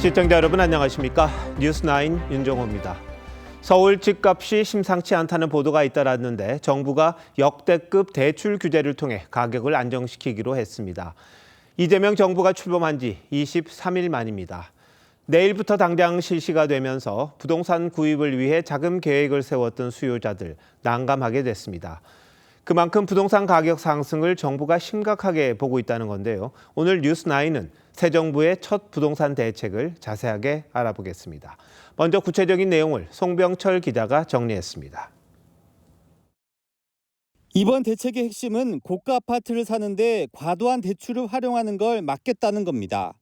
시청자 여러분 안녕하십니까? 뉴스9 윤정호입니다. 서울 집값이 심상치 않다는 보도가 잇따랐는데 정부가 역대급 대출 규제를 통해 가격을 안정시키기로 했습니다. 이재명 정부가 출범한 지 23일 만입니다. 내일부터 당장 실시가 되면서 부동산 구입을 위해 자금 계획을 세웠던 수요자들 난감하게 됐습니다. 그만큼 부동산 가격 상승을 정부가 심각하게 보고 있다는 건데요. 오늘 뉴스9은 새 정부의 첫 부동산 대책을 자세하게 알아보겠습니다. 먼저 구체적인 내용을 송병철 기자가 정리했습니다. 이번 대책의 핵심은 고가 아파트를 사는데 과도한 대출을 활용하는 걸 막겠다는 겁니다.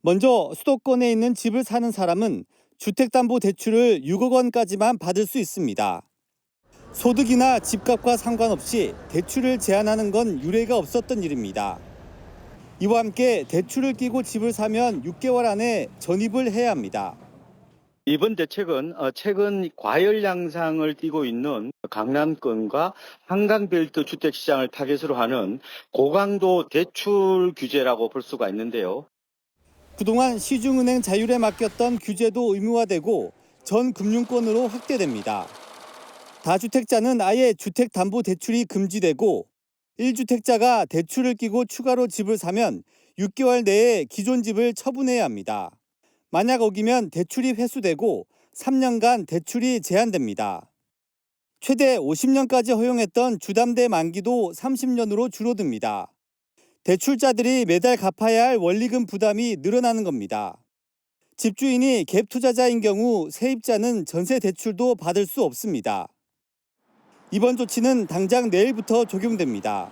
먼저 수도권에 있는 집을 사는 사람은 주택담보대출을 6억 원까지만 받을 수 있습니다. 소득이나 집값과 상관없이 대출을 제한하는 건 유례가 없었던 일입니다. 이와 함께 대출을 끼고 집을 사면 6개월 안에 전입을 해야 합니다. 이번 대책은 최근 과열 양상을 띠고 있는 강남권과 한강벨트 주택시장을 타겟으로 하는 고강도 대출 규제라고 볼 수가 있는데요. 그동안 시중은행 자율에 맡겼던 규제도 의무화되고 전 금융권으로 확대됩니다. 다주택자는 아예 주택담보대출이 금지되고 1주택자가 대출을 끼고 추가로 집을 사면 6개월 내에 기존 집을 처분해야 합니다. 만약 어기면 대출이 회수되고 3년간 대출이 제한됩니다. 최대 50년까지 허용했던 주담대 만기도 30년으로 줄어듭니다. 대출자들이 매달 갚아야 할 원리금 부담이 늘어나는 겁니다. 집주인이 갭 투자자인 경우 세입자는 전세 대출도 받을 수 없습니다. 이번 조치는 당장 내일부터 적용됩니다.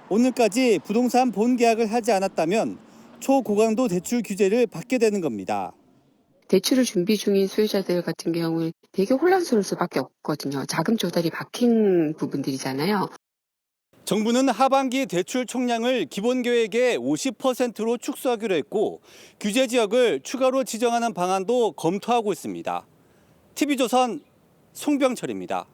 오늘까지 부동산 본계약을 하지 않았다면 초고강도 대출 규제를 받게 되는 겁니다. 대출을 준비 중인 수요자들 같은 경우는 되게 혼란스러울 수밖에 없거든요. 자금 조달이 막힌 부분들이잖아요. 정부는 하반기 대출 총량을 기본 계획의 50%로 축소하기로 했고 규제 지역을 추가로 지정하는 방안도 검토하고 있습니다. TV조선 송병철입니다.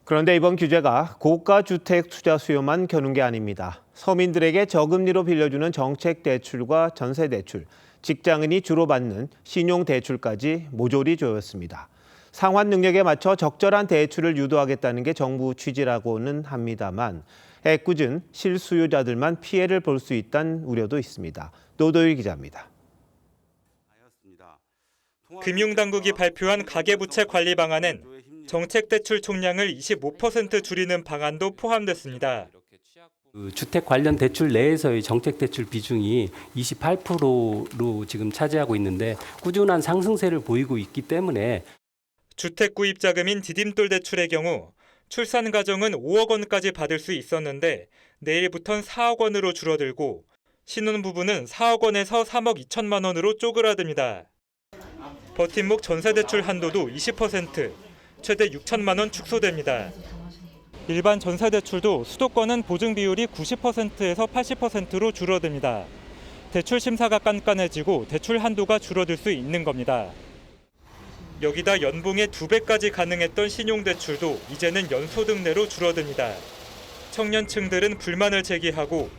그런데 이번 규제가 고가 주택 투자 수요만 겨눈 게 아닙니다. 서민들에게 저금리로 빌려주는 정책 대출과 전세 대출, 직장인이 주로 받는 신용 대출까지 모조리 조였습니다. 상환 능력에 맞춰 적절한 대출을 유도하겠다는 게 정부 취지라고는 합니다만 애꿎은 실수요자들만 피해를 볼 수 있다는 우려도 있습니다. 노도일 기자입니다. 금융당국이 발표한 가계부채 관리 방안은 정책대출 총량을 25% 줄이는 방안도 포함됐습니다. 주택 관련 대출 내에서의 정책 대출 비중이 28%로 지금 차지하고 있는데 꾸준한 상승세를 보이고 있기 때문에 주택 구입 자금인 디딤돌 대출의 경우 출산 가정은 5억 원까지 받을 수 있었는데 내일부턴 4억 원으로 줄어들고 신혼부부는 4억 원에서 3억 2천만 원으로 쪼그라듭니다. 버팀목 전세대출 한도도 20%, 최대 6천만 원 축소됩니다. 일반 전세대출도 수도권은 보증 비율이 90%에서 80%로 줄어듭니다. 대출 심사가 깐깐해지고 대출 한도가 줄어들 수 있는 겁니다. 여기다 연봉의 2배까지 가능했던 신용대출도 이제는 연소득 내로 줄어듭니다. 청년층들은 불만을 제기하고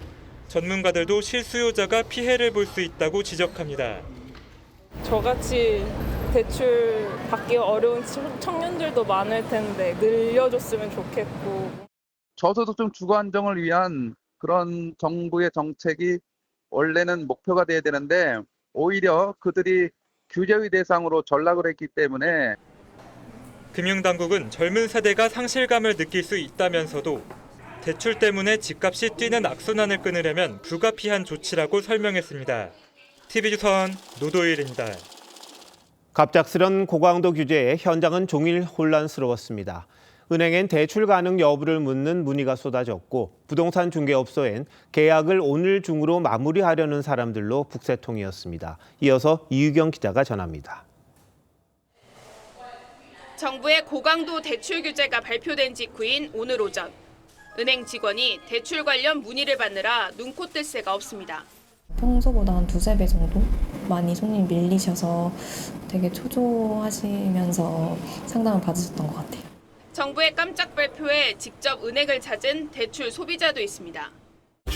전문가들도 실수요자가 피해를 볼 수 있다고 지적합니다. 저같이 대출 받기 어려운 청년들도 많을 텐데 늘려줬으면 좋겠고. 저소득층 주거 안정을 위한 그런 정부의 정책이 원래는 목표가 돼야 되는데 오히려 그들이 규제의 대상으로 전락을 했기 때문에 금융당국은 젊은 세대가 상실감을 느낄 수 있다면서도 대출 때문에 집값이 뛰는 악순환을 끊으려면 불가피한 조치라고 설명했습니다. TV조선 노도일입니다. 갑작스런 고강도 규제에 현장은 종일 혼란스러웠습니다. 은행엔 대출 가능 여부를 묻는 문의가 쏟아졌고 부동산 중개업소엔 계약을 오늘 중으로 마무리하려는 사람들로 북새통이었습니다. 이어서 이유경 기자가 전합니다. 정부의 고강도 대출 규제가 발표된 직후인 오늘 오전. 은행 직원이 대출 관련 문의를 받느라 눈코 뜰 새가 없습니다. 평소보다 한 2~3배 정도 많이 손님이 밀리셔서 되게 초조하시면서 상담을 받으셨던 것 같아요. 정부의 깜짝 발표에 직접 은행을 찾은 대출 소비자도 있습니다.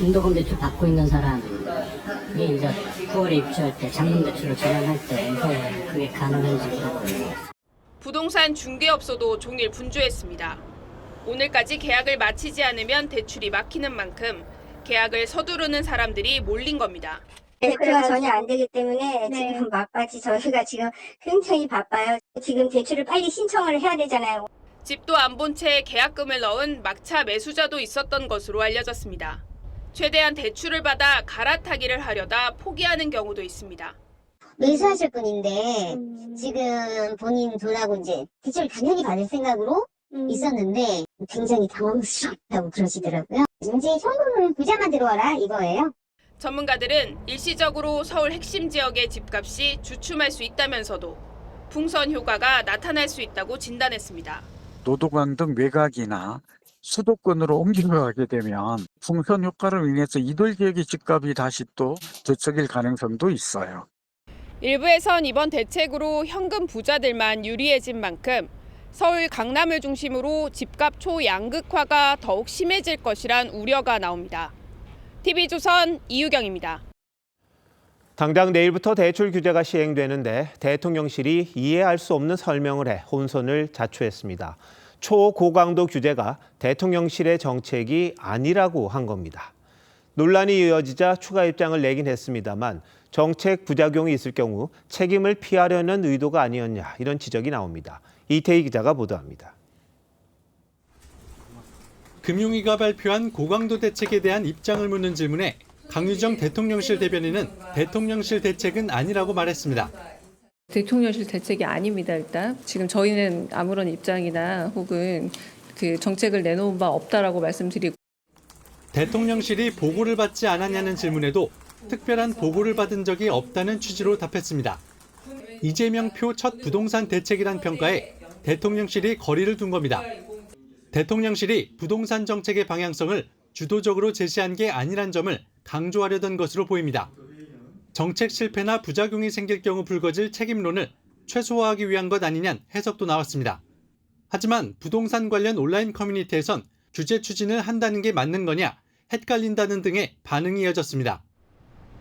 중도금 대출 받고 있는 사람이 이제 9월에 입주할 때 장롱 대출을 전환할 때 그게 가능한지 물어보는 부동산 중개업소도 종일 분주했습니다. 오늘까지 계약을 마치지 않으면 대출이 막히는 만큼 계약을 서두르는 사람들이 몰린 겁니다. 대출가 전혀 안 되기 때문에 지금 막바지 저희가 지금 굉장히 바빠요. 지금 대출을 빨리 신청을 해야 되잖아요. 집도 안 본 채 계약금을 넣은 막차 매수자도 있었던 것으로 알려졌습니다. 최대한 대출을 받아 갈아타기를 하려다 포기하는 경우도 있습니다. 매수하실 분인데 지금 본인 돈하고 이제 대출 당연히 받을 생각으로 있었는데 굉장히 당황스럽다고 그러시더라고요. 이제 현금을 부자만 들어와라 이거예요. 전문가들은 일시적으로 서울 핵심 지역의 집값이 주춤할 수 있다면서도 풍선 효과가 나타날 수 있다고 진단했습니다. 노도강 등 외곽이나 수도권으로 옮겨가게 되면 풍선 효과로 인해서 이들 지역의 집값이 다시 또 저촉일 가능성도 있어요. 일부에선 이번 대책으로 현금 부자들만 유리해진 만큼 서울 강남을 중심으로 집값 초양극화가 더욱 심해질 것이란 우려가 나옵니다. TV조선 이유경입니다. 당장 내일부터 대출 규제가 시행되는데 대통령실이 이해할 수 없는 설명을 해 혼선을 자초했습니다. 초고강도 규제가 대통령실의 정책이 아니라고 한 겁니다. 논란이 이어지자 추가 입장을 내긴 했습니다만 정책 부작용이 있을 경우 책임을 피하려는 의도가 아니었냐 이런 지적이 나옵니다. 이태희 기자가 보도합니다. 금융위가 발표한 고강도 대책에 대한 입장을 묻는 질문에 강유정 대통령실 대변인은 대통령실 대책은 아니라고 말했습니다. 대통령실 대책이 아닙니다. 일단 지금 저희는 아무런 입장이나 혹은 그 정책을 내놓은 바 없다라고 말씀드리고 대통령실이 보고를 받지 않았냐는 질문에도 특별한 보고를 받은 적이 없다는 취지로 답했습니다. 이재명 표 첫 부동산 대책이란 평가에 대통령실이 거리를 둔 겁니다. 대통령실이 부동산 정책의 방향성을 주도적으로 제시한 게 아니란 점을 강조하려던 것으로 보입니다. 정책 실패나 부작용이 생길 경우 불거질 책임론을 최소화하기 위한 것 아니냐는 해석도 나왔습니다. 하지만 부동산 관련 온라인 커뮤니티에선 규제 추진을 한다는 게 맞는 거냐, 헷갈린다는 등의 반응이 이어졌습니다.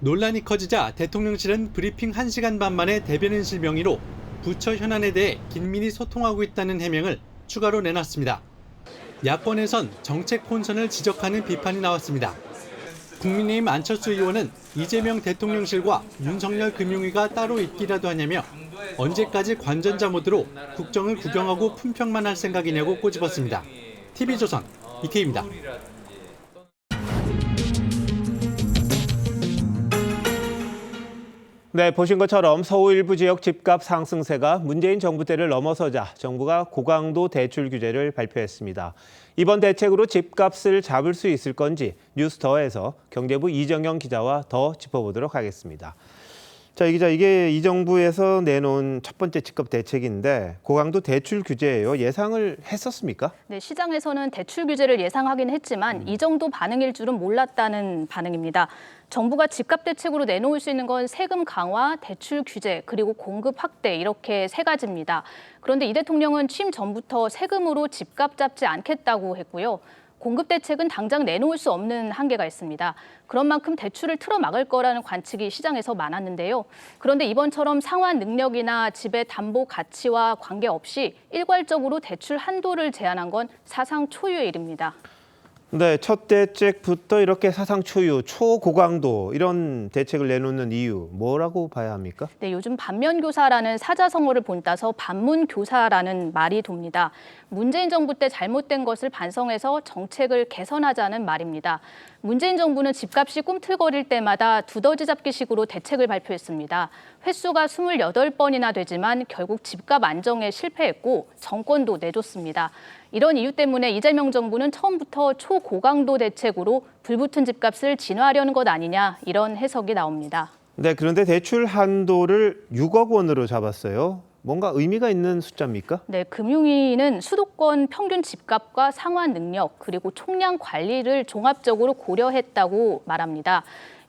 논란이 커지자 대통령실은 브리핑 1시간 반 만에 대변인실 명의로 부처 현안에 대해 긴밀히 소통하고 있다는 해명을 추가로 내놨습니다. 야권에선 정책 혼선을 지적하는 비판이 나왔습니다. 국민의힘 안철수 의원은 이재명 대통령실과 윤석열 금융위가 따로 있기라도 하냐며 언제까지 관전자 모드로 국정을 구경하고 품평만 할 생각이냐고 꼬집었습니다. TV조선 이태희입니다. 네, 보신 것처럼 서울 일부 지역 집값 상승세가 문재인 정부 때를 넘어서자 정부가 고강도 대출 규제를 발표했습니다. 이번 대책으로 집값을 잡을 수 있을 건지 뉴스더에서 경제부 이정영 기자와 더 짚어보도록 하겠습니다. 자, 이 기자, 이게 이 정부에서 내놓은 첫 번째 집값 대책인데 고강도 대출 규제예요. 예상을 했었습니까? 네, 시장에서는 대출 규제를 예상하긴 했지만 이 정도 반응일 줄은 몰랐다는 반응입니다. 정부가 집값 대책으로 내놓을 수 있는 건 세금 강화, 대출 규제, 그리고 공급 확대 이렇게 세 가지입니다. 그런데 이 대통령은 취임 전부터 세금으로 집값 잡지 않겠다고 했고요. 공급 대책은 당장 내놓을 수 없는 한계가 있습니다. 그런 만큼 대출을 틀어막을 거라는 관측이 시장에서 많았는데요. 그런데 이번처럼 상환 능력이나 집의 담보 가치와 관계없이 일괄적으로 대출 한도를 제한한 건 사상 초유의 일입니다. 네, 첫 대책부터 이렇게 사상 초유, 초고강도 이런 대책을 내놓는 이유 뭐라고 봐야 합니까? 네, 요즘 반면교사라는 사자성어를 본따서 반문교사라는 말이 돕니다. 문재인 정부 때 잘못된 것을 반성해서 정책을 개선하자는 말입니다. 문재인 정부는 집값이 꿈틀거릴 때마다 두더지 잡기식으로 대책을 발표했습니다. 횟수가 28번이나 되지만 결국 집값 안정에 실패했고 정권도 내줬습니다. 이런 이유 때문에 이재명 정부는 처음부터 초고강도 대책으로 불붙은 집값을 진화하려는 것 아니냐 이런 해석이 나옵니다. 네, 그런데 대출 한도를 6억 원으로 잡았어요. 뭔가 의미가 있는 숫자입니까? 네, 금융위는 수도권 평균 집값과 상환 능력 그리고 총량 관리를 종합적으로 고려했다고 말합니다.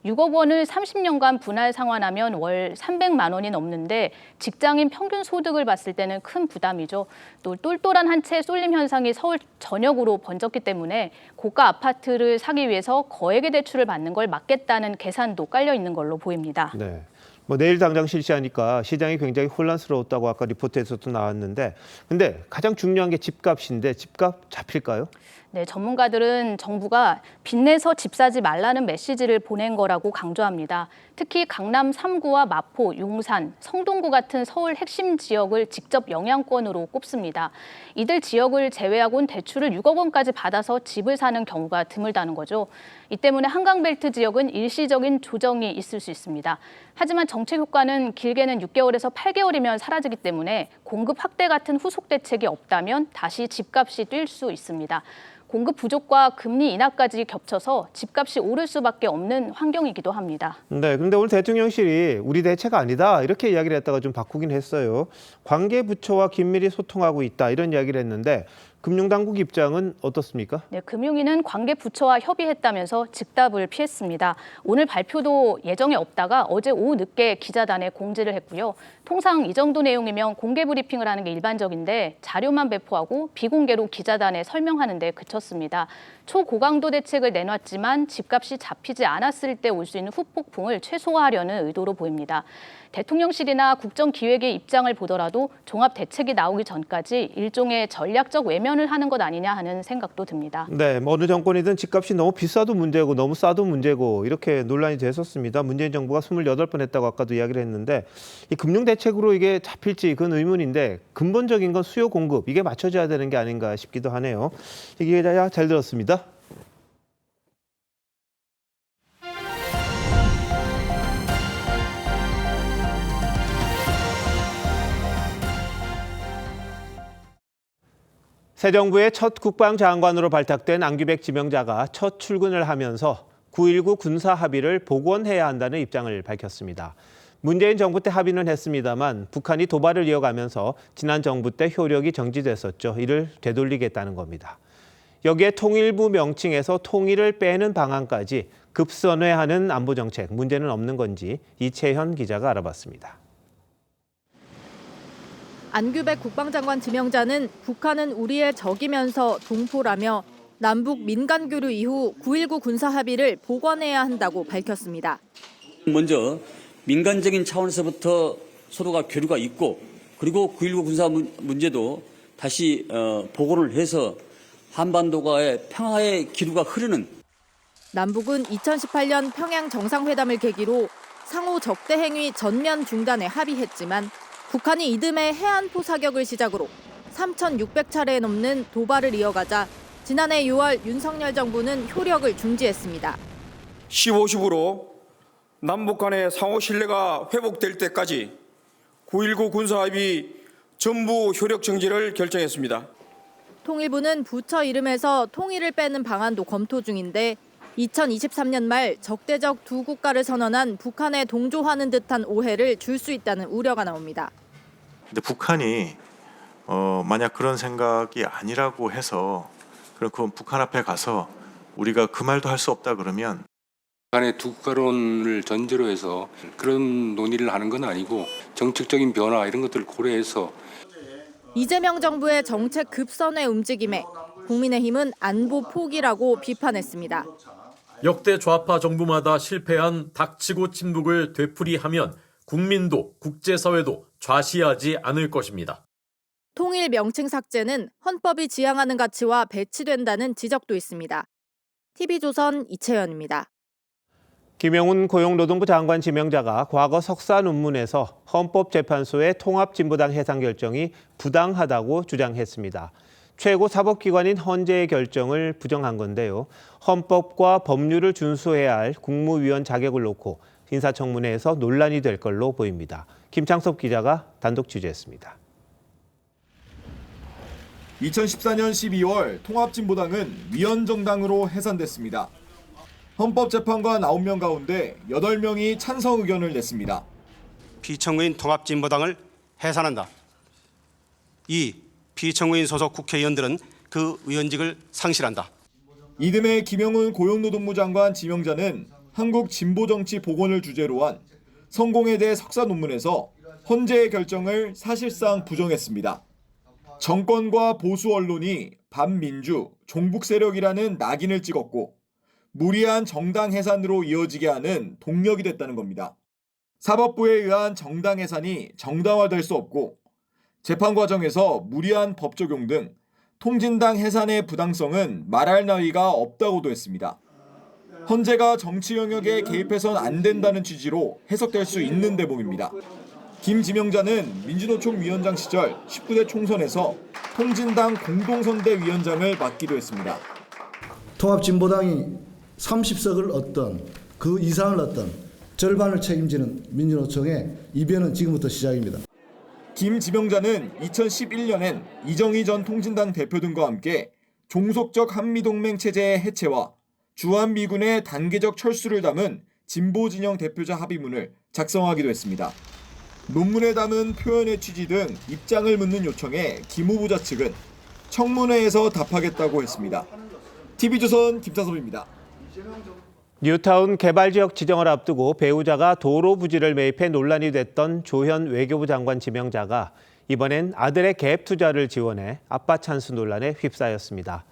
6억 원을 30년간 분할 상환하면 월 300만 원이 넘는데 직장인 평균 소득을 봤을 때는 큰 부담이죠. 또 똘똘한 한 채 쏠림 현상이 서울 전역으로 번졌기 때문에 고가 아파트를 사기 위해서 거액의 대출을 받는 걸 막겠다는 계산도 깔려 있는 걸로 보입니다. 네. 내일 당장 실시하니까 시장이 굉장히 혼란스러웠다고 아까 리포트에서도 나왔는데, 근데 가장 중요한 게 집값인데 집값 잡힐까요? 네, 전문가들은 정부가 빚내서 집 사지 말라는 메시지를 보낸 거라고 강조합니다. 특히 강남 3구와 마포, 용산, 성동구 같은 서울 핵심 지역을 직접 영향권으로 꼽습니다. 이들 지역을 제외하고는 대출을 6억 원까지 받아서 집을 사는 경우가 드물다는 거죠. 이 때문에 한강벨트 지역은 일시적인 조정이 있을 수 있습니다. 하지만 정책 효과는 길게는 6개월에서 8개월이면 사라지기 때문에 공급 확대 같은 후속 대책이 없다면 다시 집값이 뛸 수 있습니다. 공급 부족과 금리 인하까지 겹쳐서 집값이 오를 수밖에 없는 환경이기도 합니다. 네, 그런데 오늘 대통령실이 우리 대책 아니다 이렇게 이야기를 했다가 좀 바꾸긴 했어요. 관계 부처와 긴밀히 소통하고 있다 이런 이야기를 했는데 금융당국 입장은 어떻습니까? 네, 금융위는 관계 부처와 협의했다면서 즉답을 피했습니다. 오늘 발표도 예정에 없다가 어제 오후 늦게 기자단에 공지를 했고요. 통상 이 정도 내용이면 공개 브리핑을 하는 게 일반적인데 자료만 배포하고 비공개로 기자단에 설명하는 데 그쳤습니다. 초고강도 대책을 내놨지만 집값이 잡히지 않았을 때 올 수 있는 후폭풍을 최소화하려는 의도로 보입니다. 대통령실이나 국정기획의 입장을 보더라도 종합 대책이 나오기 전까지 일종의 전략적 외면을 하는 것 아니냐 하는 생각도 듭니다. 네, 어느 정권이든 집값이 너무 비싸도 문제고 너무 싸도 문제고 이렇게 논란이 됐었습니다. 문재인 정부가 28번 했다고 아까도 이야기를 했는데 이 금융 대책으로 이게 잡힐지 그건 의문인데 근본적인 건 수요 공급 이게 맞춰져야 되는 게 아닌가 싶기도 하네요. 이 기자 잘 들었습니다. 새 정부의 첫 국방장관으로 발탁된 안규백 지명자가 첫 출근을 하면서 9.19 군사 합의를 복원해야 한다는 입장을 밝혔습니다. 문재인 정부 때 합의는 했습니다만 북한이 도발을 이어가면서 지난 정부 때 효력이 정지됐었죠. 이를 되돌리겠다는 겁니다. 여기에 통일부 명칭에서 통일을 빼는 방안까지 급선회하는 안보정책, 문제는 없는 건지 이채현 기자가 알아봤습니다. 안규백 국방장관 지명자는 북한은 우리의 적이면서 동포라며 남북 민간 교류 이후 9.19 군사 합의를 복원해야 한다고 밝혔습니다. 먼저 민간적인 차원에서부터 서로가 교류가 있고 그리고 9.19 군사 문제도 다시 복원을 해서 한반도가의 평화의 기류가 흐르는. 남북은 2018년 평양 정상회담을 계기로 상호 적대 행위 전면 중단에 합의했지만 북한이 이듬해 해안포 사격을 시작으로 3,600차례에 넘는 도발을 이어가자 지난해 6월 윤석열 정부는 효력을 중지했습니다. 10-50으로 남북 간의 상호 신뢰가 회복될 때까지 9.19 군사합의 전부 효력 정지를 결정했습니다. 통일부는 부처 이름에서 통일을 빼는 방안도 검토 중인데 2023년 말 적대적 두 국가를 선언한 북한에 동조하는 듯한 오해를 줄 수 있다는 우려가 나옵니다. 근데 북한이 만약 그런 생각이 아니라고 해서 그럼 북한 앞에 가서 우리가 그 말도 할 수 없다 그러면 북한의 두 국가론을 전제로 해서 그런 논의를 하는 건 아니고 정책적인 변화 이런 것들을 고려해서 이재명 정부의 정책 급선회 움직임에 국민의힘은 안보 포기라고 비판했습니다. 역대 좌파 정부마다 실패한 닥치고 침묵을 되풀이하면 국민도 국제사회도 좌시하지 않을 것입니다. 통일 명칭 삭제는 헌법이 지향하는 가치와 배치된다는 지적도 있습니다. TV조선 이채연입니다. 김영훈 고용노동부 장관 지명자가 과거 석사 논문에서 헌법재판소의 통합진보당 해산 결정이 부당하다고 주장했습니다. 최고 사법기관인 헌재의 결정을 부정한 건데요. 헌법과 법률을 준수해야 할 국무위원 자격을 놓고 인사청문회에서 논란이 될 걸로 보입니다. 김창섭 기자가 단독 취재했습니다. 2014년 12월 통합진보당은 위원정당으로 해산됐습니다. 헌법재판관 9명 가운데 8명이 찬성 의견을 냈습니다. 피청구인 통합진보당을 해산한다. 2. 피청구인 소속 국회의원들은 그 의원직을 상실한다. 이듬해 김영훈 고용노동부 장관 지명자는 한국 진보정치 복원을 주제로 한 성공에 대해 석사 논문에서 헌재의 결정을 사실상 부정했습니다. 정권과 보수 언론이 반민주, 종북 세력이라는 낙인을 찍었고 무리한 정당 해산으로 이어지게 하는 동력이 됐다는 겁니다. 사법부에 의한 정당 해산이 정당화될 수 없고 재판 과정에서 무리한 법 적용 등 통진당 해산의 부당성은 말할 나위가 없다고도 했습니다. 헌재가 정치 영역에 개입해선 안 된다는 취지로 해석될 수 있는 대목입니다. 김지명자는 민주노총 위원장 시절 19대 총선에서 통진당 공동선대위원장을 맡기도 했습니다. 통합진보당이 30석을 얻던 그 이상을 얻던 절반을 책임지는 민주노총의 이변은 지금부터 시작입니다. 김지명자는 2011년엔 이정희 전 통진당 대표 등과 함께 종속적 한미동맹 체제의 해체와 주한미군의 단계적 철수를 담은 진보진영 대표자 합의문을 작성하기도 했습니다. 논문에 담은 표현의 취지 등 입장을 묻는 요청에 김 후보자 측은 청문회에서 답하겠다고 했습니다. TV조선 김사섭입니다. 뉴타운 개발지역 지정을 앞두고 배우자가 도로 부지를 매입해 논란이 됐던 조현 외교부 장관 지명자가 이번엔 아들의 갭 투자를 지원해 아빠 찬스 논란에 휩싸였습니다.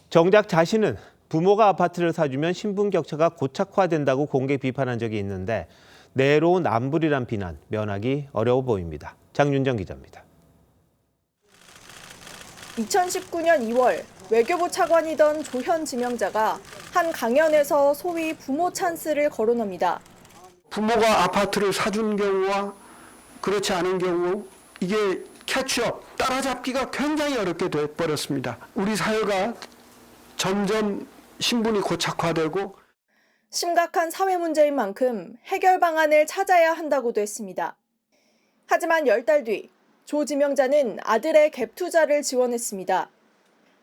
정작 자신은 부모가 아파트를 사주면 신분 격차가 고착화된다고 공개 비판한 적이 있는데 내로남불이란 비난 면하기 어려워 보입니다. 장윤정 기자입니다. 2019년 2월 외교부 차관이던 조현 지명자가 한 강연에서 소위 부모 찬스를 거론합니다. 부모가 아파트를 사준 경우와 그렇지 않은 경우 이게 캐치업, 따라잡기가 굉장히 어렵게 돼버렸습니다. 우리 사회가 점점 신분이 고착화되고 심각한 사회 문제인 만큼 해결 방안을 찾아야 한다고도 했습니다. 하지만 10달 뒤 조 지명자는 아들의 갭 투자를 지원했습니다.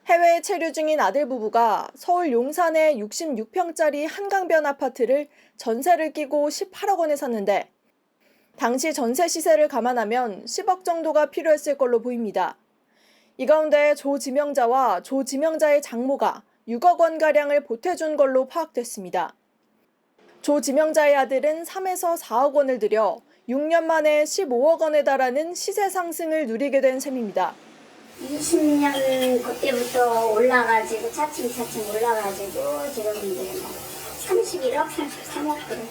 해외에 체류 중인 아들 부부가 서울 용산의 66평짜리 한강변 아파트를 전세를 끼고 18억 원에 샀는데 당시 전세 시세를 감안하면 10억 정도가 필요했을 걸로 보입니다. 이 가운데 조 지명자와 조 지명자의 장모가 6억 원가량을 보태준 걸로 파악됐습니다. 조 지명자의 아들은 3에서 4억 원을 들여 6년 만에 15억 원에 달하는 시세 상승을 누리게 된 셈입니다. 20년 그때부터 올라가지고 차츰 올라가지고 지금 이제 31억, 33억 그래.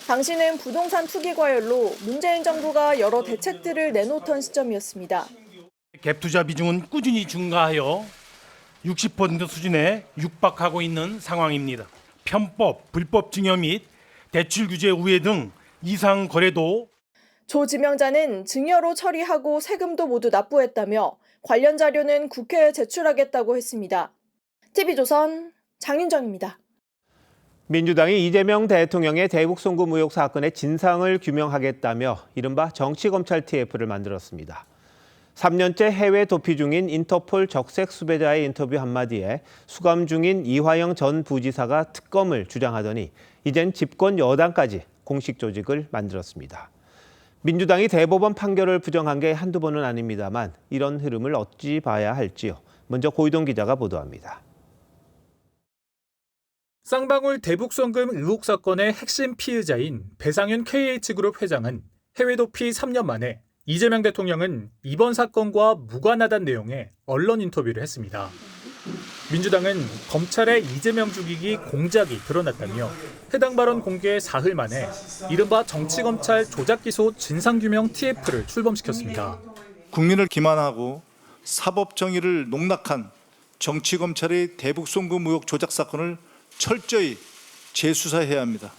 당시는 부동산 투기 과열로 문재인 정부가 여러 대책들을 내놓던 시점이었습니다. 갭 투자 비중은 꾸준히 증가하여 60% 수준에 육박하고 있는 상황입니다. 편법, 불법 증여 및 대출 규제 우회 등 이상 거래도 조 지명자는 증여로 처리하고 세금도 모두 납부했다며 관련 자료는 국회에 제출하겠다고 했습니다. TV조선 장윤정입니다. 민주당이 이재명 대통령의 대북 송금 의혹 사건의 진상을 규명하겠다며 이른바 정치검찰 TF를 만들었습니다. 3년째 해외 도피 중인 인터폴 적색 수배자의 인터뷰 한마디에 수감 중인 이화영 전 부지사가 특검을 주장하더니 이젠 집권 여당까지 공식 조직을 만들었습니다. 민주당이 대법원 판결을 부정한 게 한두 번은 아닙니다만 이런 흐름을 어찌 봐야 할지요. 먼저 고이동 기자가 보도합니다. 쌍방울 대북송금 의혹 사건의 핵심 피의자인 배상윤 KH그룹 회장은 해외 도피 3년 만에 이재명 대통령은 이번 사건과 무관하다는 내용의 언론 인터뷰를 했습니다. 민주당은 검찰의 이재명 죽이기 공작이 드러났다며 해당 발언 공개 사흘 만에 이른바 정치검찰 조작기소 진상규명 TF를 출범시켰습니다. 국민을 기만하고 사법정의를 농락한 정치검찰의 대북송금 의혹 조작 사건을 철저히 재수사해야 합니다.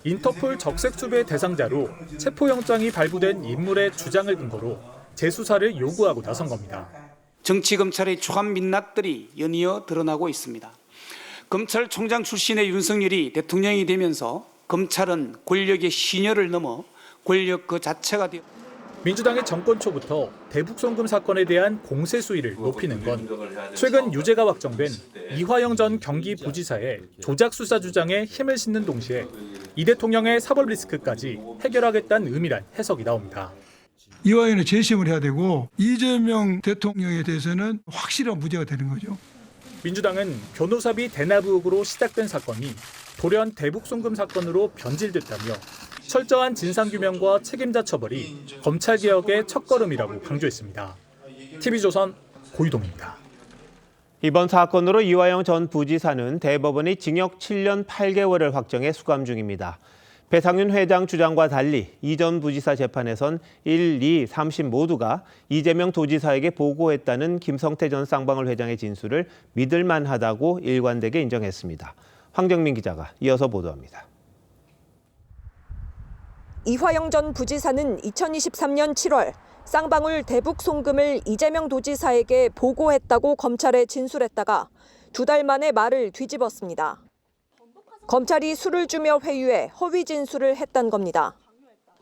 인터폴 적색수배 대상자로 체포영장이 발부된 인물의 주장을 근거로 재수사를 요구하고 나선 겁니다. 정치검찰의 주한 민낯들이 연이어 드러나고 있습니다. 검찰총장 출신의 윤석열이 대통령이 되면서 검찰은 권력의 신여를 넘어 권력 그 자체가 되어 민주당의 정권 초부터 대북송금 사건에 대한 공세 수위를 높이는 건 최근 유죄가 확정된 이화영 전 경기부지사의 조작 수사 주장에 힘을 싣는 동시에 이 대통령의 사법 리스크까지 해결하겠다는 의미란 해석이 나옵니다. 이화영은 재심을 해야 되고 이재명 대통령에 대해서는 확실한 무죄가 되는 거죠. 민주당은 변호사비 대납 의혹으로 시작된 사건이 돌연 대북송금 사건으로 변질됐다며 철저한 진상규명과 책임자 처벌이 검찰개혁의 첫걸음이라고 강조했습니다. TV조선 고유동입니다. 이번 사건으로 이화영 전 부지사는 대법원이 징역 7년 8개월을 확정해 수감 중입니다. 배상윤 회장 주장과 달리 이 전 부지사 재판에선 1, 2, 3심 모두가 이재명 도지사에게 보고했다는 김성태 전 쌍방울 회장의 진술을 믿을 만하다고 일관되게 인정했습니다. 황정민 기자가 이어서 보도합니다. 이화영 전 부지사는 2023년 7월 쌍방울 대북 송금을 이재명 도지사에게 보고했다고 검찰에 진술했다가 2달 만에 말을 뒤집었습니다. 검찰이 술을 주며 회유해 허위 진술을 했단 겁니다.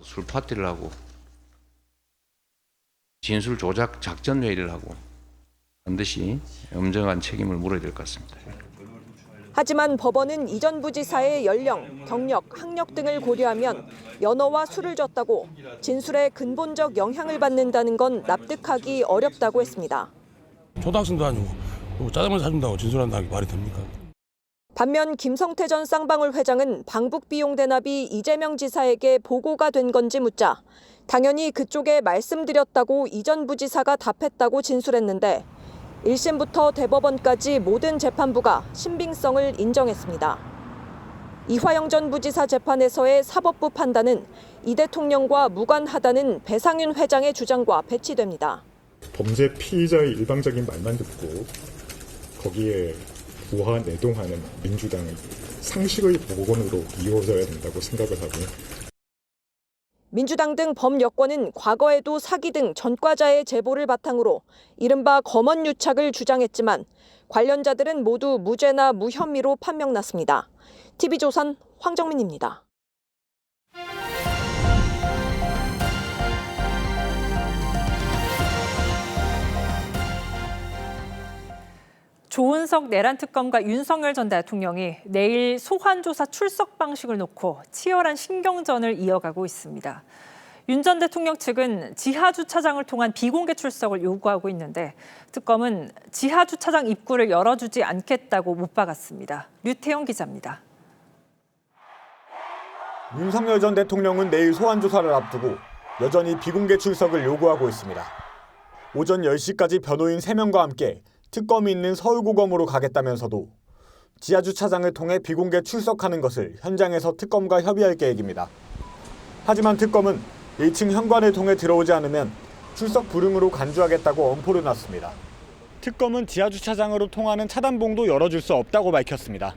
술 파티를 하고 진술 조작 작전 회의를 하고 반드시 엄정한 책임을 물어야 될 것 같습니다. 하지만 법원은 이 전 부지사의 연령, 경력, 학력 등을 고려하면 연어와 술을 줬다고 진술에 근본적 영향을 받는다는 건 납득하기 어렵다고 했습니다. 초등학생도 아니고 짜장면 사준다고 진술한다는 게 말이 됩니까? 반면 김성태 전 쌍방울 회장은 방북 비용 대납이 이재명 지사에게 보고가 된 건지 묻자 당연히 그쪽에 말씀드렸다고 이 전 부지사가 답했다고 진술했는데 1심부터 대법원까지 모든 재판부가 신빙성을 인정했습니다. 이화영 전 부지사 재판에서의 사법부 판단은 이 대통령과 무관하다는 배상윤 회장의 주장과 배치됩니다. 범죄 피의자의 일방적인 말만 듣고 거기에 부하 내동하는 민주당의 상식의 복원으로 이루어져야 된다고 생각을 하고 민주당 등 범여권은 과거에도 사기 등 전과자의 제보를 바탕으로 이른바 검언 유착을 주장했지만 관련자들은 모두 무죄나 무혐의로 판명났습니다. TV조선 황정민입니다. 조은석 내란 특검과 윤석열 전 대통령이 내일 소환조사 출석 방식을 놓고 치열한 신경전을 이어가고 있습니다. 윤 전 대통령 측은 지하주차장을 통한 비공개 출석을 요구하고 있는데 특검은 지하주차장 입구를 열어주지 않겠다고 못 박았습니다. 류태영 기자입니다. 윤석열 전 대통령은 내일 소환조사를 앞두고 여전히 비공개 출석을 요구하고 있습니다. 오전 10시까지 변호인 3명과 함께 특검이 있는 서울고검으로 가겠다면서도 지하주차장을 통해 비공개 출석하는 것을 현장에서 특검과 협의할 계획입니다. 하지만 특검은 1층 현관을 통해 들어오지 않으면 출석 불응으로 간주하겠다고 엄포를 놨습니다. 특검은 지하주차장으로 통하는 차단봉도 열어줄 수 없다고 밝혔습니다.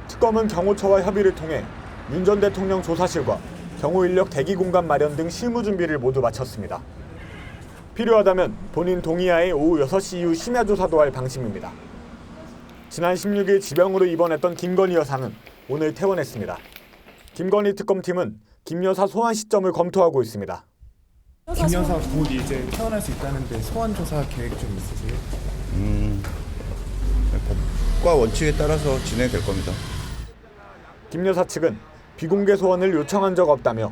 특검은 경호처와 협의를 통해 윤 전 대통령 조사실과 경호 인력 대기 공간 마련 등 실무 준비를 모두 마쳤습니다. 필요하다면 본인 동의하에 오후 6시 이후 심야 조사도 할 방침입니다. 지난 16일 지병으로 입원했던 김건희 여사는 오늘 퇴원했습니다. 김건희 특검팀은 김 여사 소환 시점을 검토하고 있습니다. 김 여사 곧 이제 퇴원할 수 있다는데 소환 조사 계획 좀 있으세요? 법과 원칙에 따라서 진행될 겁니다. 김 여사 측은 비공개 소환을 요청한 적 없다며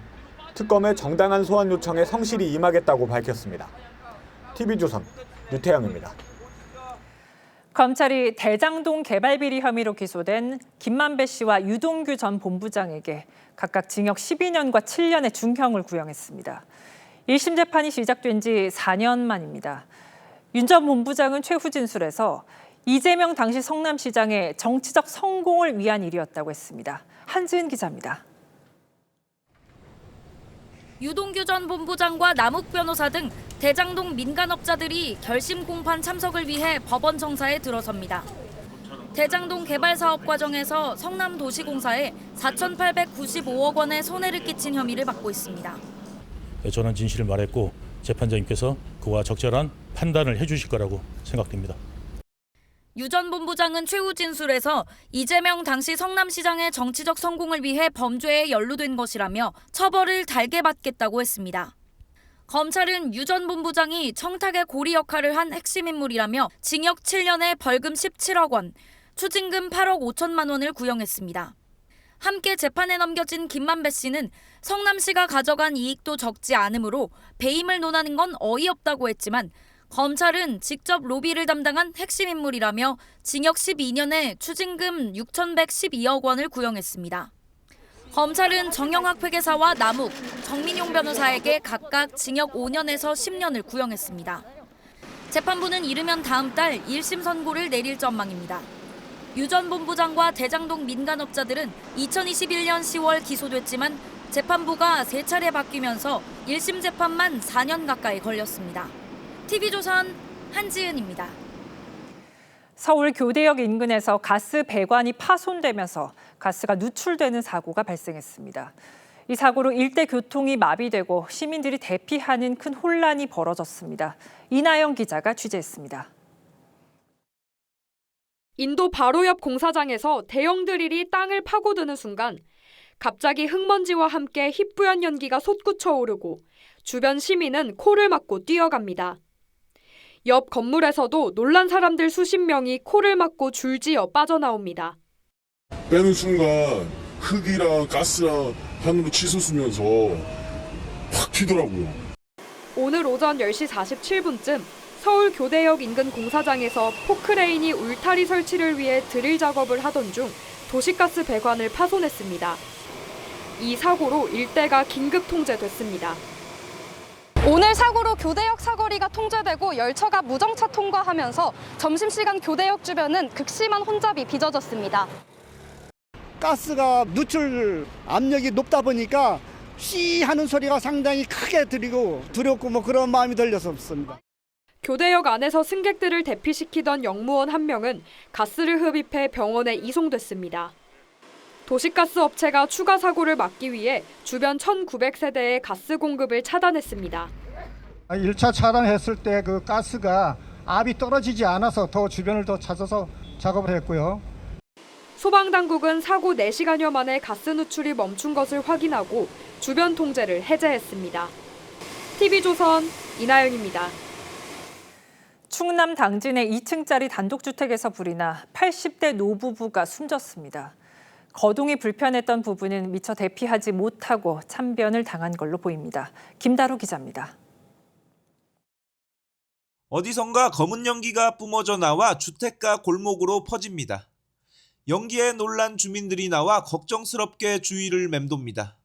특검의 정당한 소환 요청에 성실히 임하겠다고 밝혔습니다. TV조선 류태영입니다. 검찰이 대장동 개발 비리 혐의로 기소된 김만배 씨와 유동규 전 본부장에게 각각 징역 12년과 7년의 중형을 구형했습니다. 1심 재판이 시작된 지 4년 만입니다. 윤 전 본부장은 최후 진술에서 이재명 당시 성남시장의 정치적 성공을 위한 일이었다고 했습니다. 한지은 기자입니다. 유동규 전 본부장과 남욱 변호사 등 대장동 민간업자들이 결심 공판 참석을 위해 법원 정사에 들어섭니다. 대장동 개발 사업 과정에서 성남도시공사에 4,895억 원의 손해를 끼친 혐의를 받고 있습니다. 저는 진실을 말했고 재판장님께서 그와 적절한 판단을 해주실 거라고 생각됩니다. 유 전 본부장은 최후 진술에서 이재명 당시 성남시장의 정치적 성공을 위해 범죄에 연루된 것이라며 처벌을 달게 받겠다고 했습니다. 검찰은 유 전 본부장이 청탁의 고리 역할을 한 핵심 인물이라며 징역 7년에 벌금 17억 원, 추징금 8억 5천만 원을 구형했습니다. 함께 재판에 넘겨진 김만배 씨는 성남시가 가져간 이익도 적지 않으므로 배임을 논하는 건 어이없다고 했지만 검찰은 직접 로비를 담당한 핵심 인물이라며 징역 12년에 추징금 6,112억 원을 구형했습니다. 검찰은 정영학 회계사와 남욱, 정민용 변호사에게 각각 징역 5년에서 10년을 구형했습니다. 재판부는 이르면 다음 달 1심 선고를 내릴 전망입니다. 유 전 본부장과 대장동 민간업자들은 2021년 10월 기소됐지만 재판부가 3차례 바뀌면서 1심 재판만 4년 가까이 걸렸습니다. TV조선 한지은입니다. 서울 교대역 인근에서 가스 배관이 파손되면서 가스가 누출되는 사고가 발생했습니다. 이 사고로 일대 교통이 마비되고 시민들이 대피하는 큰 혼란이 벌어졌습니다. 이나영 기자가 취재했습니다. 인도 바로 옆 공사장에서 대형 드릴이 땅을 파고드는 순간 갑자기 흙먼지와 함께 희뿌연 연기가 솟구쳐 오르고 주변 시민은 코를 막고 뛰어갑니다. 옆 건물에서도 놀란 사람들 수십 명이 코를 막고 줄지어 빠져나옵니다. 빼는 순간 흙이랑 가스랑 하늘로 치솟으면서 확 튀더라고요. 오늘 오전 10시 47분쯤 서울 교대역 인근 공사장에서 포크레인이 울타리 설치를 위해 드릴 작업을 하던 중 도시가스 배관을 파손했습니다. 이 사고로 일대가 긴급 통제됐습니다. 오늘 사고로 교대역 사거리가 통제되고 열차가 무정차 통과하면서 점심시간 교대역 주변은 극심한 혼잡이 빚어졌습니다. 가스가 누출 압력이 높다 보니까 쉬 하는 소리가 상당히 크게 들리고 두렵고 그런 마음이 들렸었습니다. 교대역 안에서 승객들을 대피시키던 영무원 한 명은 가스를 흡입해 병원에 이송됐습니다. 도시가스 업체가 추가 사고를 막기 위해 주변 1,900세대의 가스 공급을 차단했습니다. 1차 차단했을 때 그 가스가 압이 떨어지지 않아서 더 주변을 더 찾아서 작업을 했고요. 소방당국은 사고 4시간여 만에 가스 누출이 멈춘 것을 확인하고 주변 통제를 해제했습니다. TV조선 이나영입니다. 충남 당진의 2층짜리 단독주택에서 불이 나 80대 노부부가 숨졌습니다. 거동이 불편했던 부부는 미처 대피하지 못하고 참변을 당한 걸로 보입니다. 김다루 기자입니다. 어디선가 검은 연기가 뿜어져 나와 주택가 골목으로 퍼집니다. 연기에 놀란 주민들이 나와 걱정스럽게 주위를 맴돕니다.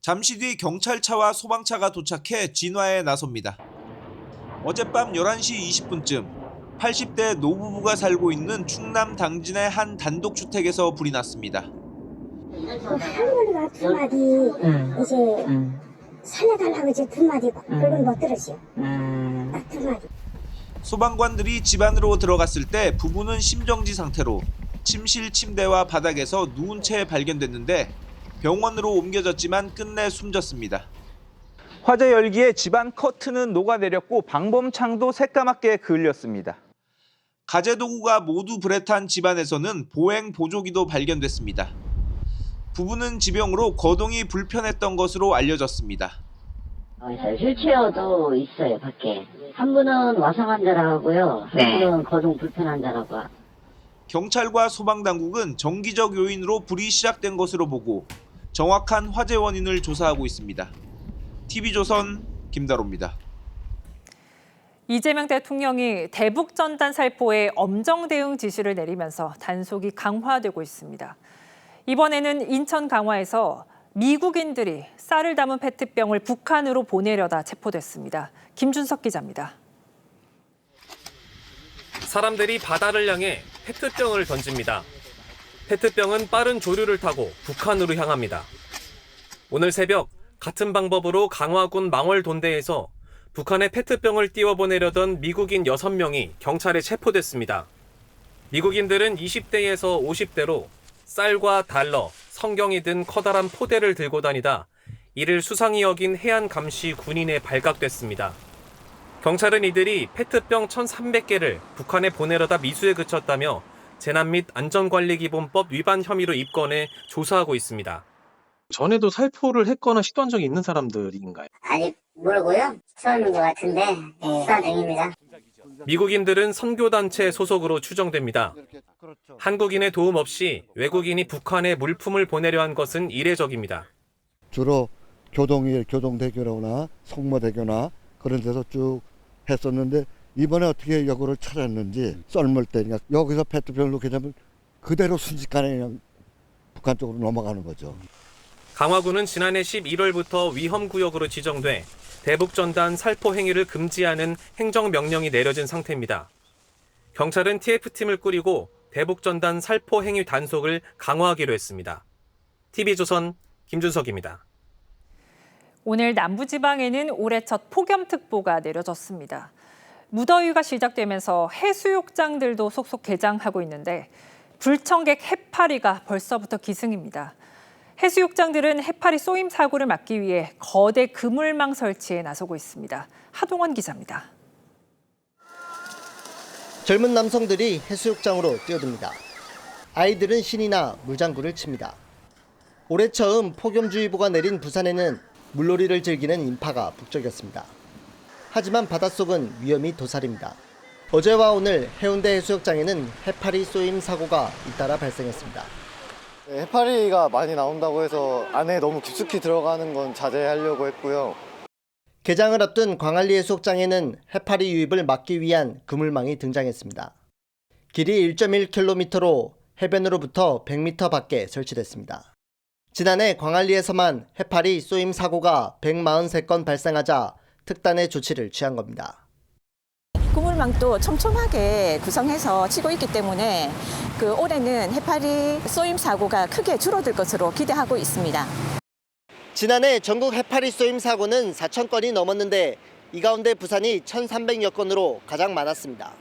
잠시 뒤 경찰차와 소방차가 도착해 진화에 나섭니다. 어젯밤 11시 20분쯤 80대 노부부가 살고 있는 충남 당진의 한 단독주택에서 불이 났습니다. 할머니가 두 마디 이제 살려달라고 이제 두 마디 그건 못 들었어요. 딱 두 마디. 소방관들이 집 안으로 들어갔을 때 부부는 심정지 상태로 침실 침대와 바닥에서 누운 채 발견됐는데 병원으로 옮겨졌지만 끝내 숨졌습니다. 화재 열기에 집안 커튼은 녹아내렸고 방범창도 새까맣게 그을렸습니다. 가재도구가 모두 불에 탄 집안에서는 보행 보조기도 발견됐습니다. 부부는 지병으로 거동이 불편했던 것으로 알려졌습니다. 휠체어도 있어요, 밖에. 한 분은 와상 환자라고요. 한 분은 거동 불편 환자라고. 경찰과 소방당국은 정기적 요인으로 불이 시작된 것으로 보고 정확한 화재 원인을 조사하고 있습니다. TV조선 김다로입니다. 이재명 대통령이 대북전단 살포에 엄정 대응 지시를 내리면서 단속이 강화되고 있습니다. 이번에는 인천 강화에서 미국인들이 쌀을 담은 페트병을 북한으로 보내려다 체포됐습니다. 김준석 기자입니다. 사람들이 바다를 향해 페트병을 던집니다. 페트병은 빠른 조류를 타고 북한으로 향합니다. 오늘 새벽 같은 방법으로 강화군 망월돈대에서 북한에 페트병을 띄워보내려던 미국인 6명이 경찰에 체포됐습니다. 미국인들은 20대에서 50대로 쌀과 달러, 성경이 든 커다란 포대를 들고 다니다 이를 수상히 여긴 해안감시 군인에 발각됐습니다. 경찰은 이들이 페트병 1,300개를 북한에 보내려다 미수에 그쳤다며 재난 및 안전관리기본법 위반 혐의로 입건해 조사하고 있습니다. 전에도 살포를 했거나 시도한 적이 있는 사람들인가요? 아니, 모르고요. 처음인 것 같은데 수사 중입니다. 미국인들은 선교단체 소속으로 추정됩니다. 한국인의 도움 없이 외국인이 북한에 물품을 보내려 한 것은 이례적입니다. 주로 교동일, 교동대교나 성모대교나 그런 데서 쭉 했었는데 이번에 어떻게 여고를 찾았는지 썰물 때니까 여기서 페트병을 놓게 되면 그대로 순식간에 그냥 북한 쪽으로 넘어가는 거죠. 강화군은 지난해 11월부터 위험구역으로 지정돼 대북전단 살포 행위를 금지하는 행정명령이 내려진 상태입니다. 경찰은 TF팀을 꾸리고 대북전단 살포 행위 단속을 강화하기로 했습니다. TV조선 김준석입니다. 오늘 남부지방에는 올해 첫 폭염특보가 내려졌습니다. 무더위가 시작되면서 해수욕장들도 속속 개장하고 있는데 불청객 해파리가 벌써부터 기승입니다. 해수욕장들은 해파리 쏘임 사고를 막기 위해 거대 그물망 설치에 나서고 있습니다. 하동원 기자입니다. 젊은 남성들이 해수욕장으로 뛰어듭니다. 아이들은 신이나 물장구를 칩니다. 올해 처음 폭염주의보가 내린 부산에는 물놀이를 즐기는 인파가 북적였습니다. 하지만 바닷속은 위험이 도사립니다. 어제와 오늘 해운대 해수욕장에는 해파리 쏘임 사고가 잇따라 발생했습니다. 해파리가 많이 나온다고 해서 안에 너무 깊숙이 들어가는 건 자제하려고 했고요. 개장을 앞둔 광안리 해수욕장에는 해파리 유입을 막기 위한 그물망이 등장했습니다. 길이 1.1km로 해변으로부터 100m 밖에 설치됐습니다. 지난해 광안리에서만 해파리 쏘임 사고가 143건 발생하자 특단의 조치를 취한 겁니다. 그물망도 촘촘하게 구성해서 치고 있기 때문에 올해는 해파리 쏘임 사고가 크게 줄어들 것으로 기대하고 있습니다. 지난해 전국 해파리 쏘임 사고는 4,000건이 넘었는데 이 가운데 부산이 1,300여 건으로 가장 많았습니다.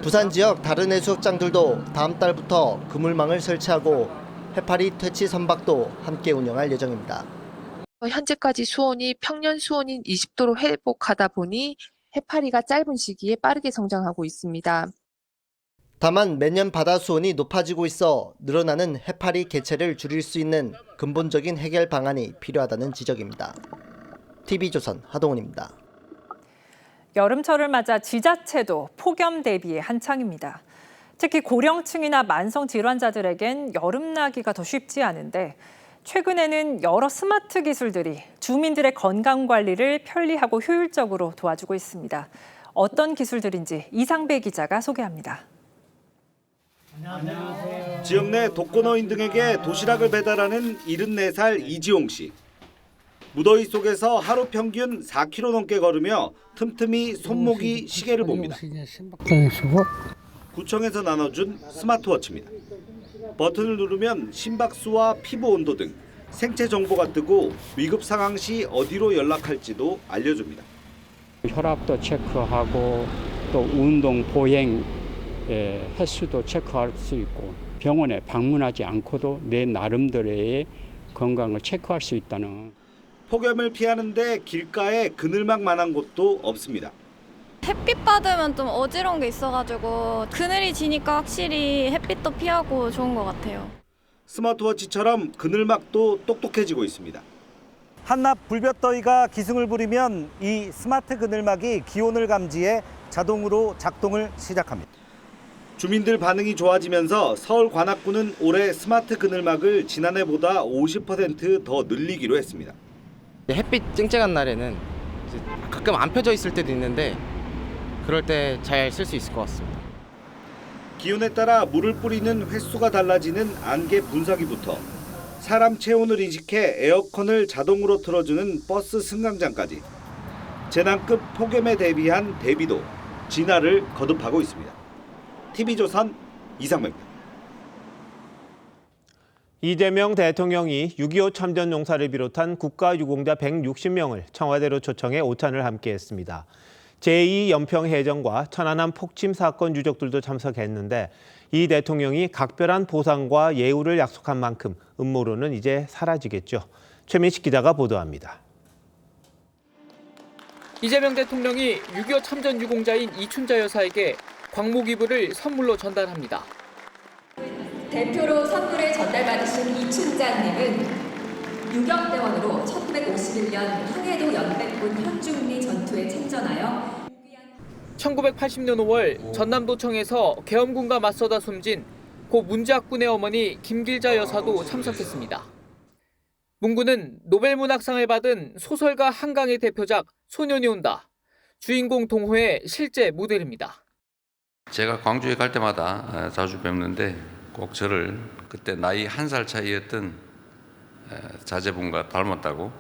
부산 지역 다른 해수욕장들도 다음 달부터 그물망을 설치하고 해파리 퇴치 선박도 함께 운영할 예정입니다. 현재까지 수온이 평년 수온인 20도로 회복하다 보니 해파리가 짧은 시기에 빠르게 성장하고 있습니다. 다만 매년 바다 수온이 높아지고 있어 늘어나는 해파리 개체를 줄일 수 있는 근본적인 해결 방안이 필요하다는 지적입니다. TV조선 하동훈입니다. 여름철을 맞아 지자체도 폭염 대비에 한창입니다. 특히 고령층이나 만성 질환자들에겐 여름나기가 더 쉽지 않은데 최근에는 여러 스마트 기술들이 주민들의 건강 관리를 편리하고 효율적으로 도와주고 있습니다. 어떤 기술들인지 이상배 기자가 소개합니다. 지역 내 독거노인 등에게 도시락을 배달하는 74살 이지용 씨. 무더위 속에서 하루 평균 4km 넘게 걸으며 틈틈이 손목이 시계를 봅니다. 구청에서 나눠준 스마트워치입니다. 버튼을 누르면 심박수와 피부 온도 등 생체 정보가 뜨고 위급 상황 시 어디로 연락할지도 알려줍니다. 혈압도 체크하고 또 운동, 보행, 횟수도 체크할 수 있고 병원에 방문하지 않고도 내 나름대로의 건강을 체크할 수 있다는. 폭염을 피하는데 길가에 그늘막만한 곳도 없습니다. 햇빛 받으면 좀 어지러운 게 있어가지고 그늘이 지니까 확실히 햇빛도 피하고 좋은 것 같아요. 스마트워치처럼 그늘막도 똑똑해지고 있습니다. 한낮 불볕더위가 기승을 부리면 이 스마트 그늘막이 기온을 감지해 자동으로 작동을 시작합니다. 주민들 반응이 좋아지면서 서울 관악구는 올해 스마트 그늘막을 지난해보다 50% 더 늘리기로 했습니다. 햇빛 쨍쨍한 날에는 가끔 안 펴져 있을 때도 있는데 그럴 때 잘 쓸 수 있을 것 같습니다. 기온에 따라 물을 뿌리는 횟수가 달라지는 안개 분사기부터 사람 체온을 인식해 에어컨을 자동으로 틀어주는 버스 승강장까지 재난급 폭염에 대비한 대비도 진화를 거듭하고 있습니다. TV조선 이상배입니다. 이재명 대통령이 6.25 참전용사를 비롯한 국가유공자 160명을 청와대로 초청해 오찬을 함께했습니다. 제2연평해전과 천안함 폭침 사건 유족들도 참석했는데 이 대통령이 각별한 보상과 예우를 약속한 만큼 음모론은 이제 사라지겠죠. 최민식 기자가 보도합니다. 이재명 대통령이 6.25 참전 유공자인 이춘자 여사에게 광목이불을 선물로 전달합니다. 대표로 선물을 전달받으신 이춘자님은 유경대원으로 1951년 항해도 연백군 현중리 전투에 참전하여 1980년 5월 전남도청에서 계엄군과 맞서다 숨진 고 문재학군의 어머니 김길자 여사도 참석했습니다. 문 군은 노벨문학상을 받은 소설가 한강의 대표작 소년이 온다, 주인공 동호의 실제 모델입니다. 제가 광주에 갈 때마다 자주 뵙는데 꼭 저를 그때 나이 1살 차이였던 자제분과 닮았다고.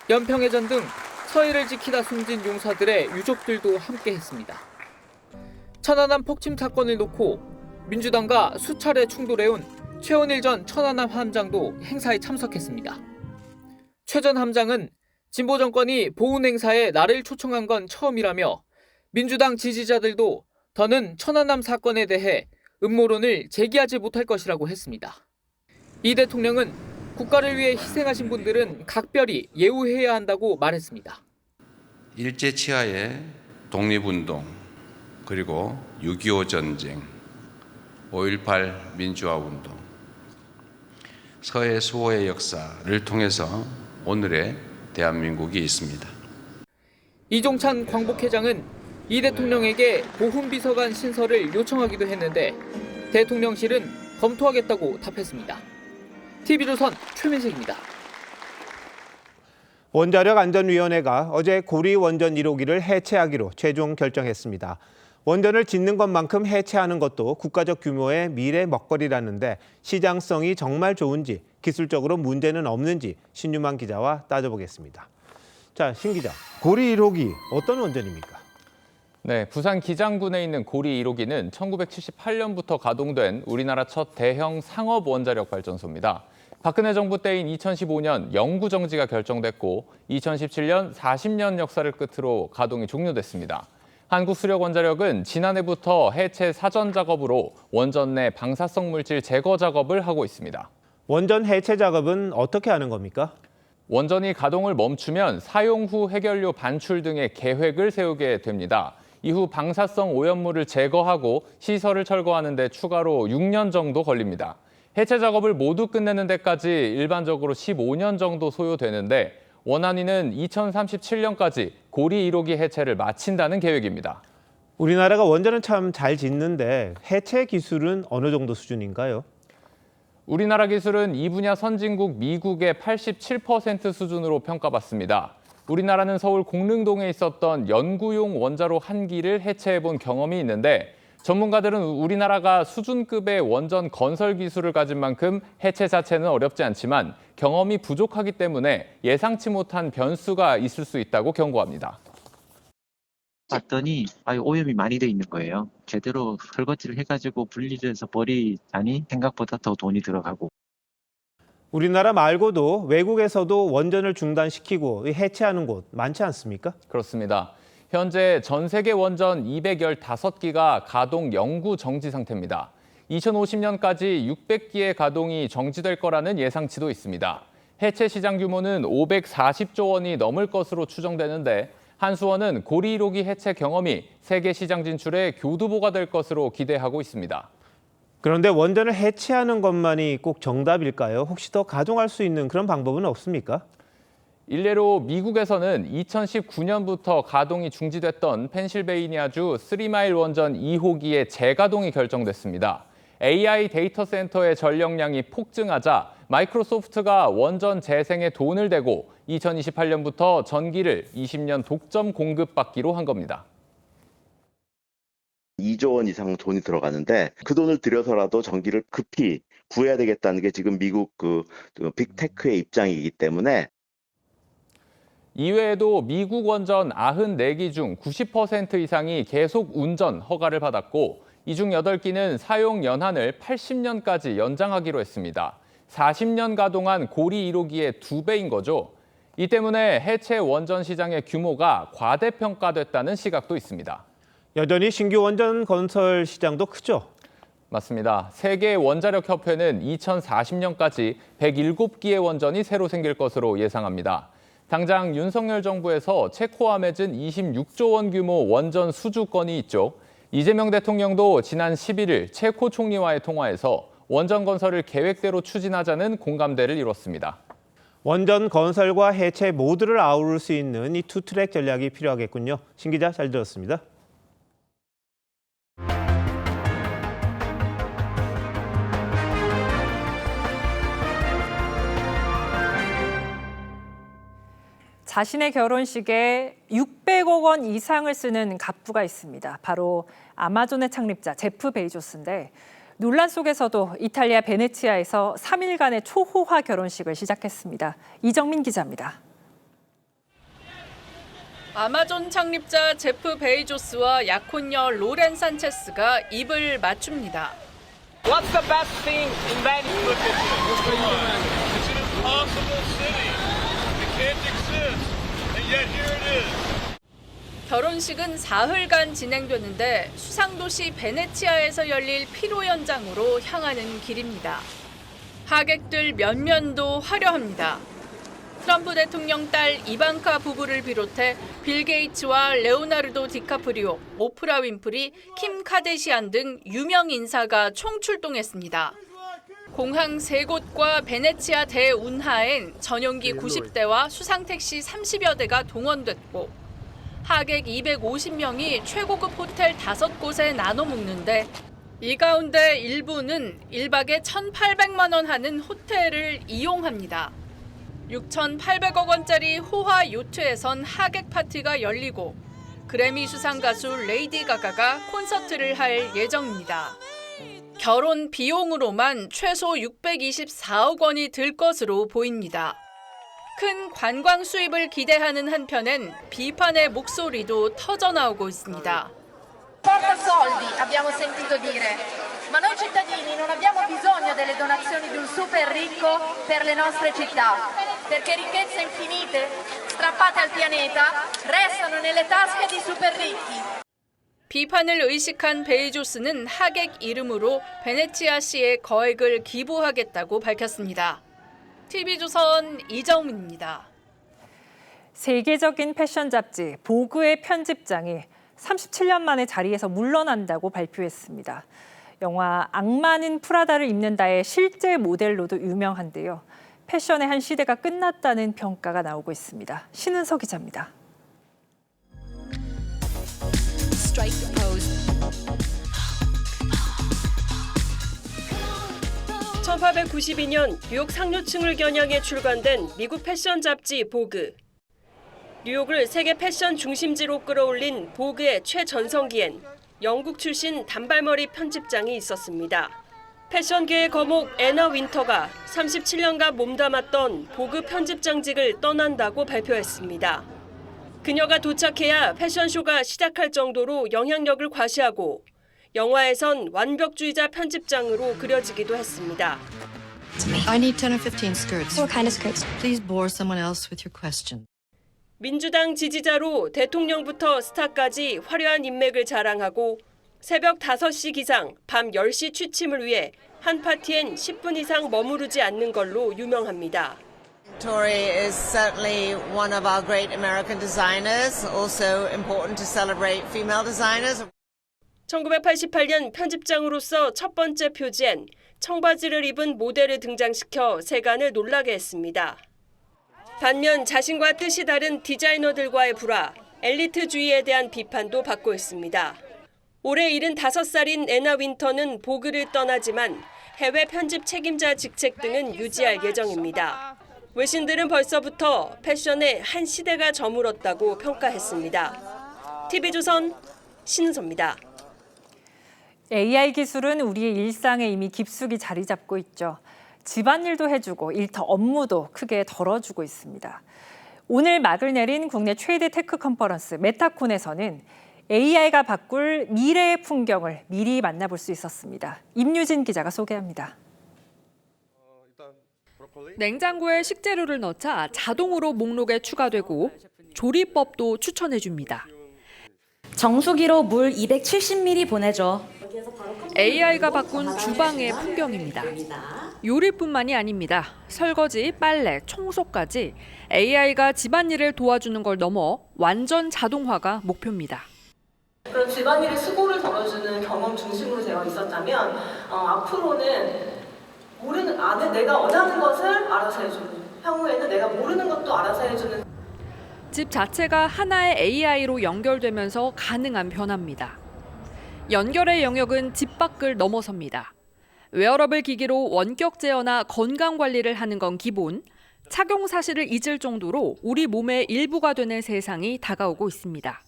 연평해전 등 서해를 지키다 숨진 용사들의 유족들도 함께했습니다. 천안함 폭침 사건을 놓고 민주당과 수차례 충돌해온 최원일 전 천안함 함장도 행사에 참석했습니다. 최 전 함장은 진보 정권이 보훈 행사에 나를 초청한 건 처음이라며 민주당 지지자들도 더는 천안함 사건에 대해 음모론을 제기하지 못할 것이라고 했습니다. 이 대통령은 국가를 위해 희생하신 분들은 각별히 예우해야 한다고 말했습니다. 일제 치하의 독립운동, 그리고 6.25 전쟁, 5.18 민주화운동, 서해 수호의 역사를 통해서 오늘의 대한민국이 있습니다. 이종찬 광복회장은 이 대통령에게 보훈비서관 신설을 요청하기도 했는데 대통령실은 검토하겠다고 답했습니다. TV조선 최민식입니다. 원자력안전위원회가 어제 고리 원전 1호기를 해체하기로 최종 결정했습니다. 원전을 짓는 것만큼 해체하는 것도 국가적 규모의 미래 먹거리라는데 시장성이 정말 좋은지, 기술적으로 문제는 없는지 신유만 기자와 따져보겠습니다. 자, 신 기자, 고리 1호기 어떤 원전입니까? 네, 부산 기장군에 있는 고리 1호기는 1978년부터 가동된 우리나라 첫 대형 상업 원자력 발전소입니다. 박근혜 정부 때인 2015년 영구 정지가 결정됐고 2017년 40년 역사를 끝으로 가동이 종료됐습니다. 한국수력원자력은 지난해부터 해체 사전 작업으로 원전 내 방사성 물질 제거 작업을 하고 있습니다. 원전 해체 작업은 어떻게 하는 겁니까? 원전이 가동을 멈추면 사용 후 해결료 반출 등의 계획을 세우게 됩니다. 이후 방사성 오염물을 제거하고 시설을 철거하는 데 추가로 6년 정도 걸립니다. 해체 작업을 모두 끝내는 데까지 일반적으로 15년 정도 소요되는데 원안위는 2037년까지 고리 1호기 해체를 마친다는 계획입니다. 우리나라가 원전은 참 잘 짓는데 해체 기술은 어느 정도 수준인가요? 우리나라 기술은 이 분야 선진국 미국의 87% 수준으로 평가받습니다. 우리나라는 서울 공릉동에 있었던 연구용 원자로 한 기를 해체해본 경험이 있는데 전문가들은 우리나라가 수준급의 원전 건설 기술을 가진 만큼 해체 자체는 어렵지 않지만 경험이 부족하기 때문에 예상치 못한 변수가 있을 수 있다고 경고합니다. 봤더니 오염이 많이 돼 있는 거예요. 제대로 설거지를 해가지고 분리를 해서 버리자니 생각보다 더 돈이 들어가고. 우리나라 말고도 외국에서도 원전을 중단시키고 해체하는 곳 많지 않습니까? 그렇습니다. 현재 전 세계 원전 215기가 가동 영구 정지 상태입니다. 2050년까지 600기의 가동이 정지될 거라는 예상치도 있습니다. 해체 시장 규모는 540조 원이 넘을 것으로 추정되는데 한수원은 고리 1호기 해체 경험이 세계 시장 진출에 교두보가 될 것으로 기대하고 있습니다. 그런데 원전을 해체하는 것만이 꼭 정답일까요? 혹시 더 가동할 수 있는 그런 방법은 없습니까? 일례로 미국에서는 2019년부터 가동이 중지됐던 펜실베이니아주 3마일 원전 2호기의 재가동이 결정됐습니다. AI 데이터 센터의 전력량이 폭증하자 마이크로소프트가 원전 재생에 돈을 대고 2028년부터 전기를 20년 독점 공급받기로 한 겁니다. 2조 원 이상 돈이 들어가는데 그 돈을 들여서라도 전기를 급히 구해야 되겠다는 게 지금 미국 빅테크의 입장이기 때문에 이외에도 미국 원전 94기 중 90% 이상이 계속 운전 허가를 받았고 이 중 8기는 사용 연한을 80년까지 연장하기로 했습니다. 40년 가동한 고리 1호기의 2배인 거죠. 이 때문에 해체 원전 시장의 규모가 과대평가됐다는 시각도 있습니다. 여전히 신규 원전 건설 시장도 크죠? 맞습니다. 세계 원자력 협회는 2040년까지 107기의 원전이 새로 생길 것으로 예상합니다. 당장 윤석열 정부에서 체코와 맺은 26조 원 규모 원전 수주 건이 있죠. 이재명 대통령도 지난 11일 체코 총리와의 통화에서 원전 건설을 계획대로 추진하자는 공감대를 이뤘습니다. 원전 건설과 해체 모두를 아우를 수 있는 이 투트랙 전략이 필요하겠군요. 신 기자 잘 들었습니다. 자신의 결혼식에 600억 원 이상을 쓰는 갑부가 있습니다. 바로 아마존의 창립자 제프 베이조스인데 논란 속에서도 이탈리아 베네치아에서 3일간의 초호화 결혼식을 시작했습니다. 이정민 기자입니다. 아마존 창립자 제프 베이조스와 약혼녀 로렌 산체스가 입을 맞춥니다. What's the best thing in Venice? It's an impossible city. It can't exist. And yet here it is. 결혼식은 사흘간 진행되는데 수상도시 베네치아에서 열릴 피로 연장으로 향하는 길입니다. 하객들 면면도 화려합니다. 트럼프 대통령 딸 이방카 부부를 비롯해 빌 게이츠와 레오나르도 디카프리오, 오프라 윈프리, 킴 카데시안 등 유명 인사가 총출동했습니다. 공항 3곳과 베네치아 대운하엔 전용기 90대와 수상택시 30여 대가 동원됐고 하객 250명이 최고급 호텔 5곳에 나눠 묵는데 이 가운데 일부는 1박에 1,800만 원 하는 호텔을 이용합니다. 6,800억 원짜리 호화 요트에선 하객 파티가 열리고 그래미 수상 가수 레이디 가가가 콘서트를 할 예정입니다. 결혼 비용으로만 최소 624억 원이 들 것으로 보입니다. 큰 관광 수입을 기대하는 한편엔 비판의 목소리도 터져나오고 있습니다. Porta soldi, abbiamo sentito dire, ma noi cittadini non abbiamo bisogno delle donazioni di un super ricco per le nostre città, perché ricchezze infinite, strappate al pianeta, restano nelle tasche di super ricchi. 비판을 의식한 베이조스는 하객 이름으로 베네치아시에 거액을 기부하겠다고 밝혔습니다. TV조선 이정민입니다. 세계적인 패션 잡지 보그의 편집장이 37년 만에 자리에서 물러난다고 발표했습니다. 영화 악마는 프라다를 입는다의 실제 모델로도 유명한데요. 패션의 한 시대가 끝났다는 평가가 나오고 있습니다. 신은서 기자입니다. 1892년 뉴욕 상류층을 겨냥해 출간된 미국 패션 잡지 보그. 뉴욕을 세계 패션 중심지로 끌어올린 보그의 최전성기엔 영국 출신 단발머리 편집장이 있었습니다. 패션계의 거목 애나 윈터가 37년간 몸담았던 보그 편집장직을 떠난다고 발표했습니다. 그녀가 도착해야 패션쇼가 시작할 정도로 영향력을 과시하고 영화에선 완벽주의자 편집장으로 그려지기도 했습니다. I need 10 or 15 skirts. What kind of skirts? Please bore someone else with your question. 민주당 지지자로 대통령부터 스타까지 화려한 인맥을 자랑하고 새벽 5시 기상, 밤 10시 취침을 위해 한 파티엔 10분 이상 머무르지 않는 걸로 유명합니다. Tory is certainly one of our great American designers, also important to celebrate female designers. 1988년 편집장으로서 첫 번째 표지엔 청바지를 입은 모델을 등장시켜 세간을 놀라게 했습니다. 반면 자신과 뜻이 다른 디자이너들과의 불화, 엘리트주의에 대한 비판도 받고 있습니다. 올해 75살인 애나 윈터는 보그를 떠나지만 해외 편집 책임자 직책 등은 유지할 예정입니다. 외신들은 벌써부터 패션에 한 시대가 저물었다고 평가했습니다. TV조선 신은서입니다. AI 기술은 우리의 일상에 이미 깊숙이 자리 잡고 있죠. 집안일도 해주고 일터 업무도 크게 덜어주고 있습니다. 오늘 막을 내린 국내 최대 테크 컨퍼런스 메타콘에서는 AI가 바꿀 미래의 풍경을 미리 만나볼 수 있었습니다. 임유진 기자가 소개합니다. 냉장고에 식재료를 넣자 자동으로 목록에 추가되고 조리법도 추천해줍니다. 정수기로 물 270ml 보내줘. AI가 바꾼 주방의 풍경입니다. 요리뿐만이 아닙니다. 설거지, 빨래, 청소까지 AI가 집안일을 도와주는 걸 넘어 완전 자동화가 목표입니다. 그런 집안일의 수고를 덜어주는 경험 중심으로 되어 있었다면 앞으로는 내가 원하는 것을 알아서 해주는, 향후에는 내가 모르는 것도 알아서 해주는. 집 자체가 하나의 AI로 연결되면서 가능한 변화입니다. 연결의 영역은 집 밖을 넘어섭니다. 웨어러블 기기로 원격 제어나 건강 관리를 하는 건 기본, 착용 사실을 잊을 정도로 우리 몸의 일부가 되는 세상이 다가오고 있습니다.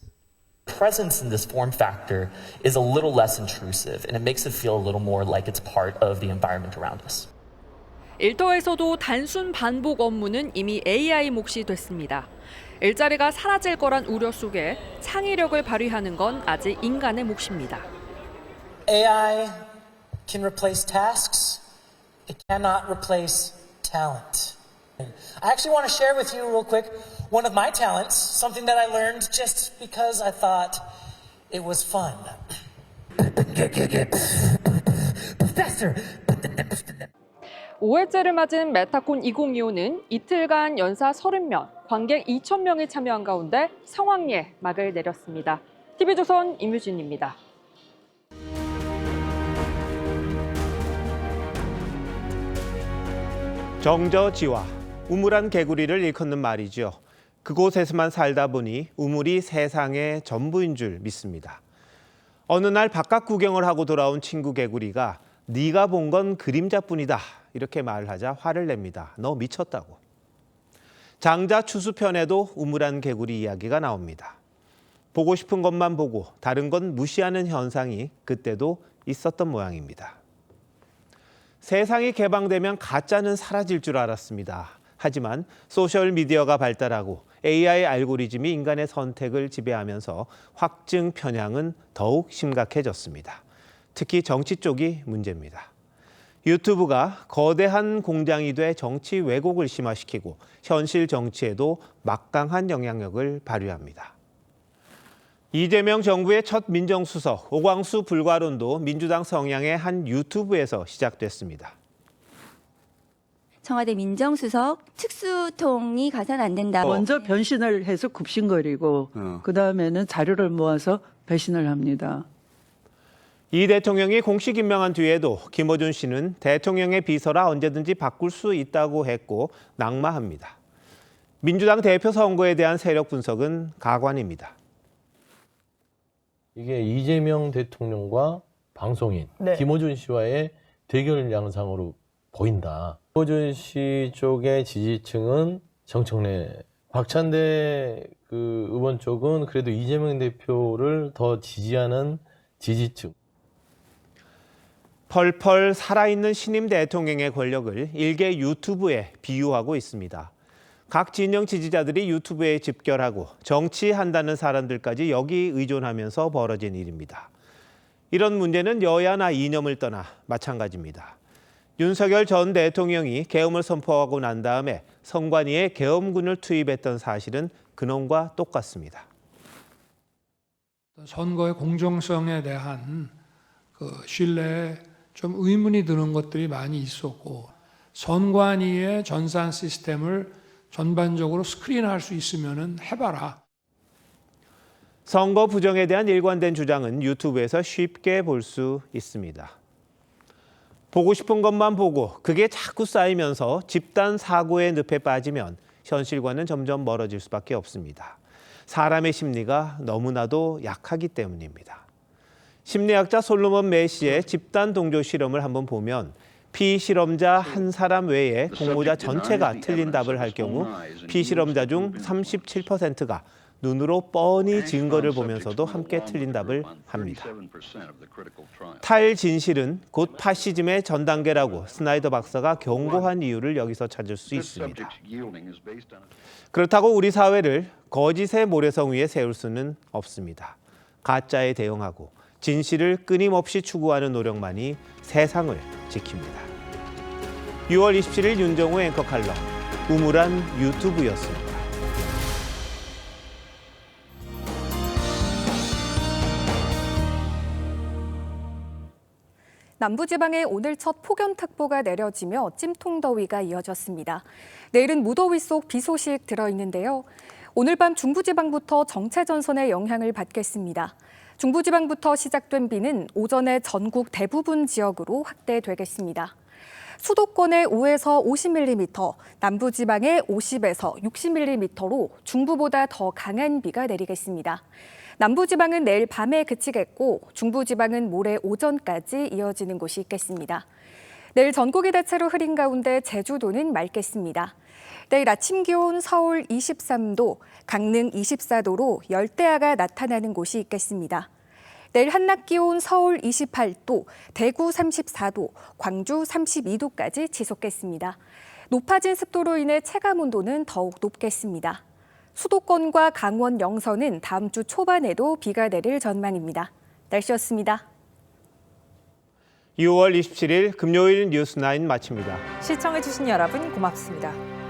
Presence in this form factor is a little less intrusive and it makes it feel a little more like it's part of the environment around us. 일터에서도 단순 반복 업무는 이미 AI 몫이 됐습니다. 일자리가 사라질 거란 우려 속에 창의력을 발휘하는 건 아직 인간의 몫입니다. AI can replace tasks. It cannot replace talent. I actually want to share with you real quick one of my talents, something that I learned just because I thought it was fun. Professor. 5회째를 맞은 메타콘 2025는 이틀간 연사 30명, 관객 2,000명이 참여한 가운데 성황리에 막을 내렸습니다. TV조선 임유진입니다. 정저지와 우물한 개구리를 일컫는 말이죠. 그곳에서만 살다 보니 우물이 세상의 전부인 줄 믿습니다. 어느 날 바깥 구경을 하고 돌아온 친구 개구리가 네가 본 건 그림자뿐이다 이렇게 말을 하자 화를 냅니다. 너 미쳤다고. 장자 추수편에도 우물한 개구리 이야기가 나옵니다. 보고 싶은 것만 보고 다른 건 무시하는 현상이 그때도 있었던 모양입니다. 세상이 개방되면 가짜는 사라질 줄 알았습니다. 하지만 소셜미디어가 발달하고 AI 알고리즘이 인간의 선택을 지배하면서 확증 편향은 더욱 심각해졌습니다. 특히 정치 쪽이 문제입니다. 유튜브가 거대한 공장이 돼 정치 왜곡을 심화시키고 현실 정치에도 막강한 영향력을 발휘합니다. 이재명 정부의 첫 민정수석 오광수 불과론도 민주당 성향의 한 유튜브에서 시작됐습니다. 청와대 민정수석 특수통이 가서는 안 된다. 먼저 변신을 해서 굽신거리고 그다음에는 자료를 모아서 배신을 합니다. 이 대통령이 공식 임명한 뒤에도 김어준 씨는 대통령의 비서라 언제든지 바꿀 수 있다고 했고 낙마합니다. 민주당 대표 선거에 대한 세력 분석은 가관입니다. 이게 이재명 대통령과 방송인 김어준 씨와의 대결 양상으로 보인다. 김어준 씨 쪽의 지지층은 정청래, 박찬대 의원 쪽은 그래도 이재명 대표를 더 지지하는 지지층. 펄펄 살아있는 신임 대통령의 권력을 일개 유튜브에 비유하고 있습니다. 각 진영 지지자들이 유튜브에 집결하고 정치한다는 사람들까지 여기 의존하면서 벌어진 일입니다. 이런 문제는 여야나 이념을 떠나 마찬가지입니다. 윤석열 전 대통령이 계엄을 선포하고 난 다음에 선관위에 계엄군을 투입했던 사실은 근원과 똑같습니다. 선거의 공정성에 대한 신뢰에 좀 의문이 드는 것들이 많이 있었고 선관위의 전산 시스템을 전반적으로 스크린할 수 있으면 해봐라. 선거 부정에 대한 일관된 주장은 유튜브에서 쉽게 볼 수 있습니다. 보고 싶은 것만 보고 그게 자꾸 쌓이면서 집단 사고의 늪에 빠지면 현실과는 점점 멀어질 수밖에 없습니다. 사람의 심리가 너무나도 약하기 때문입니다. 심리학자 솔로몬 메시의 집단 동조 실험을 한번 보면 피실험자 한 사람 외에 공모자 전체가 틀린 답을 할 경우 피실험자 중 37%가 눈으로 뻔히 증거를 보면서도 함께 틀린 답을 합니다. 탈진실은 곧 파시즘의 전 단계라고 스나이더 박사가 경고한 이유를 여기서 찾을 수 있습니다. 그렇다고 우리 사회를 거짓의 모래성 위에 세울 수는 없습니다. 가짜에 대응하고 진실을 끊임없이 추구하는 노력만이 세상을 지킵니다. 6월 27일 윤정호 앵커 칼럼, 우물한 유튜브였습니다. 남부지방에 오늘 첫 폭염특보가 내려지며 찜통더위가 이어졌습니다. 내일은 무더위 속 비 소식 들어있는데요. 오늘 밤 중부지방부터 정체전선의 영향을 받겠습니다. 중부지방부터 시작된 비는 오전에 전국 대부분 지역으로 확대되겠습니다. 수도권에 5에서 50mm, 남부지방에 50에서 60mm로 중부보다 더 강한 비가 내리겠습니다. 남부지방은 내일 밤에 그치겠고 중부지방은 모레 오전까지 이어지는 곳이 있겠습니다. 내일 전국이 대체로 흐린 가운데 제주도는 맑겠습니다. 내일 아침 기온 서울 23도, 강릉 24도로 열대야가 나타나는 곳이 있겠습니다. 내일 한낮 기온 서울 28도, 대구 34도, 광주 32도까지 지속겠습니다. 높아진 습도로 인해 체감 온도는 더욱 높겠습니다. 수도권과 강원 영서는 다음 주 초반에도 비가 내릴 전망입니다. 날씨였습니다. 6월 27일 금요일 뉴스9 마칩니다. 시청해주신 여러분 고맙습니다.